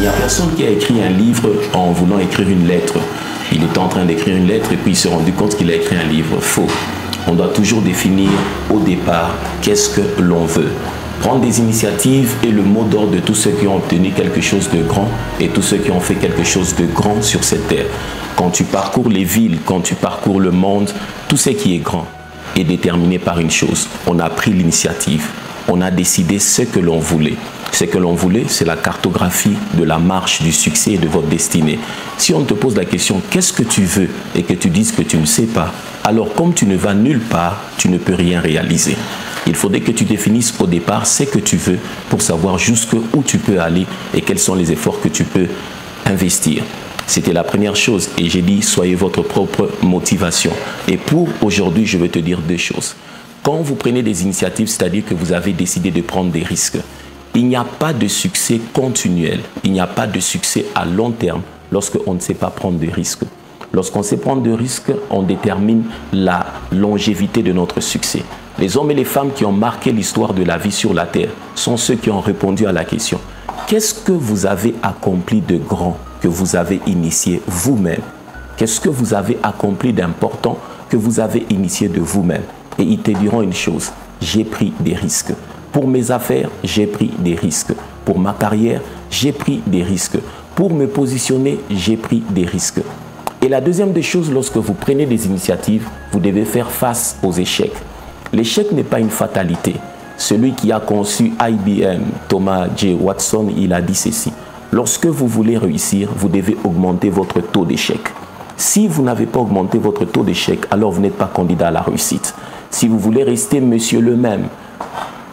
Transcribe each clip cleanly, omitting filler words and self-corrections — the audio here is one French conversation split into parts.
n'y a personne qui a écrit un livre en voulant écrire une lettre. Il était en train d'écrire une lettre et puis il s'est rendu compte qu'il a écrit un livre. Faux. On doit toujours définir au départ qu'est-ce que l'on veut. Prendre des initiatives est le mot d'ordre de tous ceux qui ont obtenu quelque chose de grand et tous ceux qui ont fait quelque chose de grand sur cette terre. Quand tu parcours les villes, quand tu parcours le monde, tout ce qui est grand est déterminé par une chose. On a pris l'initiative. On a décidé ce que l'on voulait. Ce que l'on voulait, c'est la cartographie de la marche du succès et de votre destinée. Si on te pose la question, qu'est-ce que tu veux et que tu dises que tu ne sais pas, alors comme tu ne vas nulle part, tu ne peux rien réaliser. Il faudrait que tu définisses au départ ce que tu veux pour savoir jusqu'où tu peux aller et quels sont les efforts que tu peux investir. C'était la première chose et j'ai dit, soyez votre propre motivation. Et pour aujourd'hui, je vais te dire deux choses. Quand vous prenez des initiatives, c'est-à-dire que vous avez décidé de prendre des risques, il n'y a pas de succès continuel, il n'y a pas de succès à long terme lorsqu'on ne sait pas prendre de risques. Lorsqu'on sait prendre de risques, on détermine la longévité de notre succès. Les hommes et les femmes qui ont marqué l'histoire de la vie sur la terre sont ceux qui ont répondu à la question « Qu'est-ce que vous avez accompli de grand que vous avez initié vous-même? Qu'est-ce que vous avez accompli d'important que vous avez initié de vous-même » Et ils te diront une chose, j'ai pris des risques. Pour mes affaires, j'ai pris des risques. Pour ma carrière, j'ai pris des risques. Pour me positionner, j'ai pris des risques. Et la deuxième des choses, lorsque vous prenez des initiatives, vous devez faire face aux échecs. L'échec n'est pas une fatalité. Celui qui a conçu IBM, Thomas J. Watson, il a dit ceci. Lorsque vous voulez réussir, vous devez augmenter votre taux d'échec. Si vous n'avez pas augmenté votre taux d'échec, alors vous n'êtes pas candidat à la réussite. Si vous voulez rester monsieur le même,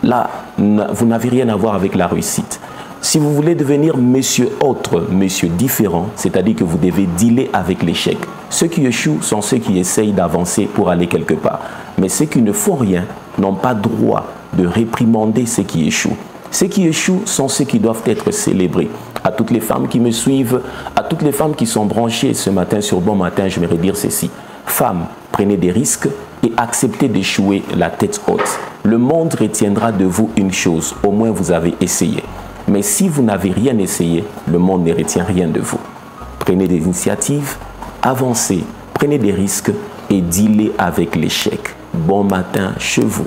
là, vous n'avez rien à voir avec la réussite. Si vous voulez devenir monsieur autre, monsieur différent, c'est-à-dire que vous devez dealer avec l'échec. Ceux qui échouent sont ceux qui essayent d'avancer pour aller quelque part. Mais ceux qui ne font rien n'ont pas droit de réprimander ceux qui échouent. Ceux qui échouent sont ceux qui doivent être célébrés. À toutes les femmes qui me suivent, à toutes les femmes qui sont branchées ce matin sur Bon Matin, je vais dire ceci. Femmes, prenez des risques et acceptez d'échouer la tête haute. Le monde retiendra de vous une chose, au moins vous avez essayé. Mais si vous n'avez rien essayé, le monde ne retient rien de vous. Prenez des initiatives, avancez, prenez des risques et dealez avec l'échec. Bon matin chez vous.